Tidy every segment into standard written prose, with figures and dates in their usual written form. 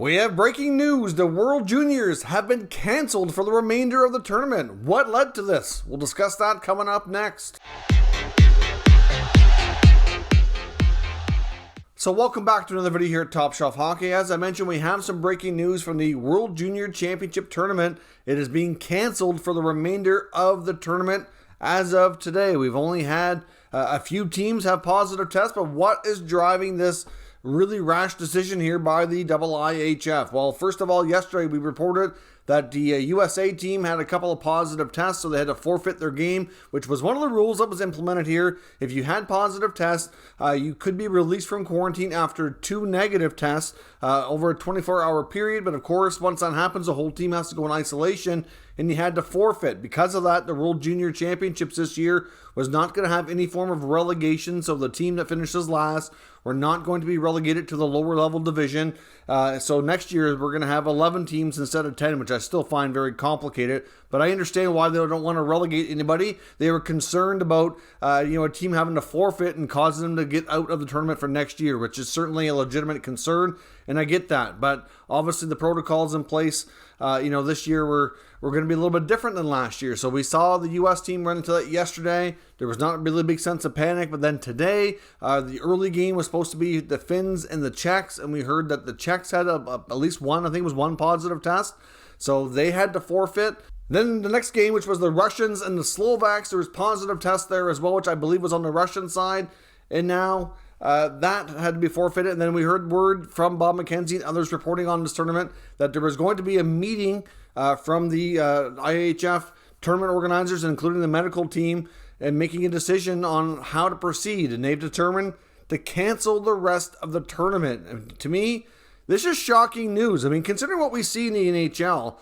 We have breaking news. The World Juniors have been canceled for the remainder of the tournament. What led to this? We'll discuss that coming up next. So welcome back to another video here at Top Shelf Hockey. As I mentioned, we have some breaking news from the World Junior Championship Tournament. It is being canceled for the remainder of the tournament as of today. We've only had a few teams have positive tests, but what is driving this really rash decision here by the IIHF? Well, first of all, yesterday we reported that the USA team had a couple of positive tests, so they had to forfeit their game, which was one of the rules that was implemented here. If you had positive tests, you could be released from quarantine after 2 negative tests over a 24-hour period. But of course, once that happens, the whole team has to go in isolation, and you had to forfeit. Because of that, the World Junior Championships this year was not going to have any form of relegation, so the team that finishes last were not going to be relegated to the lower level division. So next year, we're going to have 11 teams instead of 10, which I still find very complicated. But I understand why they don't want to relegate anybody. They were concerned about a team having to forfeit and causing them to get out of the tournament for next year, which is certainly a legitimate concern, and I get that. But obviously, the protocols in place, this year we're going to be a little bit different than last year. So we saw the U.S. team run into that yesterday. There was not a really big sense of panic, but then today, the early game was supposed to be the Finns and the Czechs, and we heard that the Czechs had at least one, I think it was one positive test, so they had to forfeit. Then the next game, which was the Russians and the Slovaks, there was positive tests there as well, which I believe was on the Russian side, and now that had to be forfeited. And then we heard word from Bob McKenzie and others reporting on this tournament that there was going to be a meeting from the IIHF tournament organizers, including the medical team, and making a decision on how to proceed. And they've determined to cancel the rest of the tournament. And to me, this is shocking news. I mean, considering what we see in the NHL,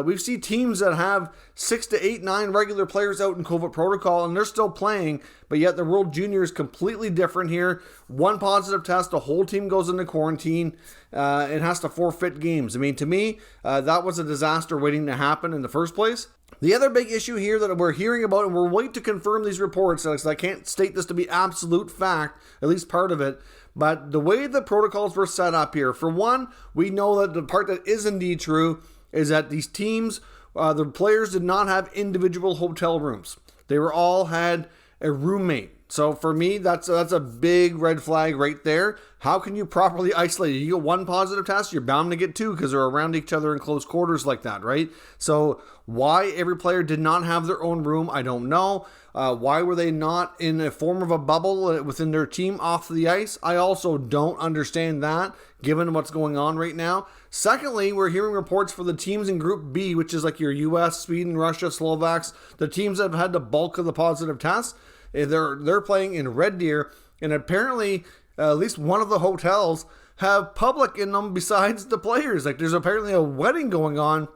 we've seen teams that have 6 to 8, 9 regular players out in COVID protocol, and they're still playing, but yet the World Junior is completely different here. One positive test, the whole team goes into quarantine and has to forfeit games. I mean, to me, that was a disaster waiting to happen in the first place. The other big issue here that we're hearing about, and we're waiting to confirm these reports, so I can't state this to be absolute fact, at least part of it, but the way the protocols were set up here, for one, we know that the part that is indeed true is that these teams, the players did not have individual hotel rooms. They were all had a roommate. So for me, that's a big red flag right there. How can you properly isolate? You get one positive test, you're bound to get 2 because they're around each other in close quarters like that, right? So why every player did not have their own room, I don't know. Why were they not in a form of a bubble within their team off the ice? I also don't understand that, given what's going on right now. Secondly, we're hearing reports for the teams in Group B, which is like your US, Sweden, Russia, Slovaks, the teams that have had the bulk of the positive tests. They're playing in Red Deer, and apparently at least one of the hotels have public in them besides the players. Like, there's apparently a wedding going on,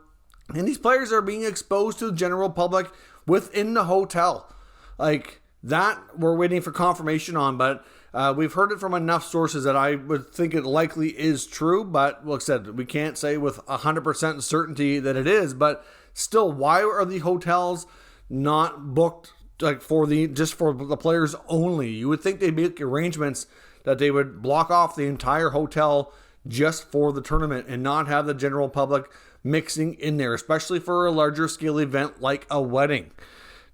and these players are being exposed to the general public within the hotel. Like, that we're waiting for confirmation on, but we've heard it from enough sources that I would think it likely is true. But like I said, we can't say with 100% certainty that it is. But still, why are the hotels not booked like just for the players only? You would think they'd make arrangements that they would block off the entire hotel just for the tournament and not have the general public mixing in there, especially for a larger scale event like a wedding.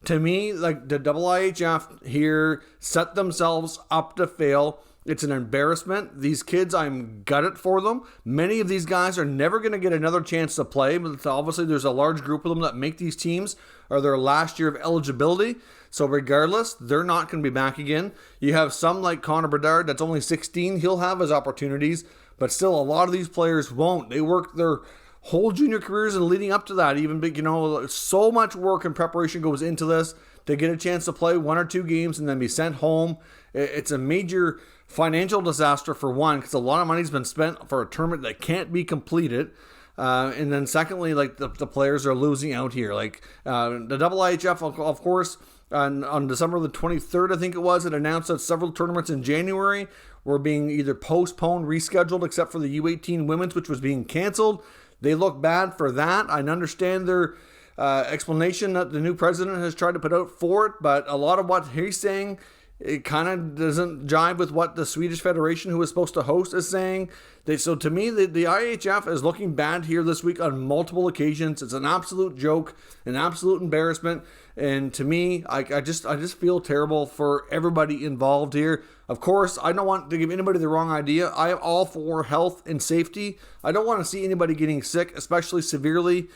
To me, like, the IIHF here set themselves up to fail. It's an embarrassment. These kids, I'm gutted for them. Many of these guys are never going to get another chance to play, but obviously there's a large group of them that make these teams or their last year of eligibility. So regardless, they're not going to be back again. You have some like Connor Bedard that's only 16. He'll have his opportunities, but still a lot of these players won't. They work their whole junior careers and leading up to that, even big, so much work and preparation goes into this to get a chance to play 1 or 2 games and then be sent home. It's a major financial disaster for one, because a lot of money's been spent for a tournament that can't be completed. And then secondly, like the players are losing out here. Like the IIHF, of course, on December the 23rd, I think it was, it announced that several tournaments in January were being either postponed, rescheduled, except for the U18 women's, which was being canceled. They look bad for that. I understand their explanation that the new president has tried to put out for it, but a lot of what he's saying it kind of doesn't jive with what the Swedish Federation, who was supposed to host, is saying. So to me, the IIHF is looking bad here this week on multiple occasions. It's an absolute joke, an absolute embarrassment. And to me, I just feel terrible for everybody involved here. Of course, I don't want to give anybody the wrong idea. I am all for health and safety. I don't want to see anybody getting sick, especially severely.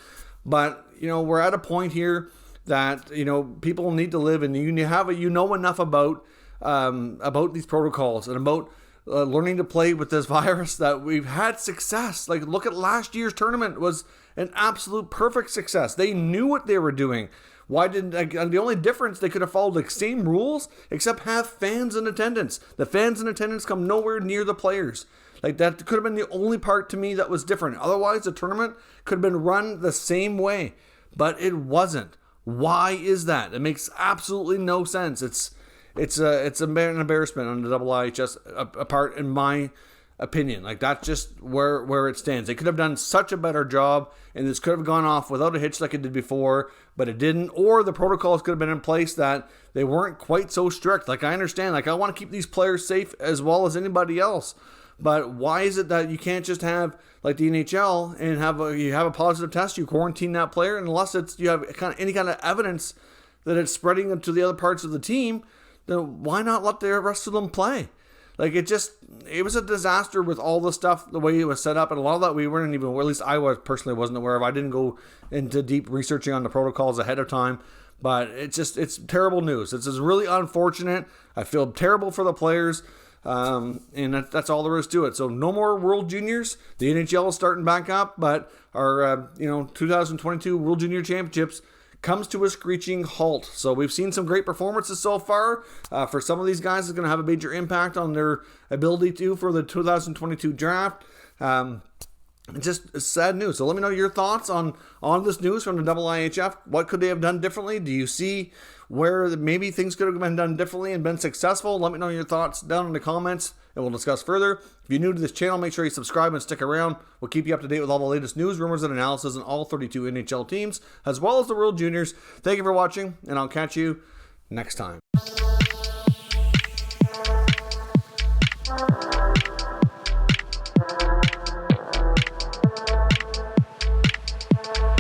But, we're at a point here that, people need to live, and you know enough about these protocols and about learning to play with this virus that we've had success. Like, look at last year's tournament. It was an absolute perfect success. They knew what they were doing. Why didn't the only difference, they could have followed the same rules except have fans in attendance. The fans in attendance come nowhere near the players. Like, that could have been the only part to me that was different. Otherwise, the tournament could have been run the same way, but it wasn't. Why is that? It makes absolutely no sense. It's an embarrassment on the IIHF part, in my opinion. Like, that's just where it stands. They could have done such a better job, and this could have gone off without a hitch like it did before, but it didn't. Or the protocols could have been in place that they weren't quite so strict. Like, I understand. Like, I want to keep these players safe as well as anybody else. But why is it that you can't just have, like the NHL, and you have a positive test, you quarantine that player, unless you have any kind of evidence that it's spreading to the other parts of the team? Then why not let the rest of them play? Like, it was a disaster with all the stuff, the way it was set up, and a lot of that we weren't even, or at least I personally wasn't aware of. I didn't go into deep researching on the protocols ahead of time, but it's terrible news. It's really unfortunate. I feel terrible for the players. And that's all there is to it. So no more World Juniors. The NHL is starting back up, but our 2022 World Junior Championships comes to a screeching halt. So we've seen some great performances so far. For some of these guys, it's going to have a major impact on their ability for the 2022 draft. It's just sad news. So let me know your thoughts on this news from the IIHF. What could they have done differently? Do you see where maybe things could have been done differently and been successful? Let me know your thoughts down in the comments, and we'll discuss further. If you're new to this channel, make sure you subscribe and stick around. We'll keep you up to date with all the latest news, rumors, and analysis on all 32 NHL teams, as well as the World Juniors. Thank you for watching, and I'll catch you next time.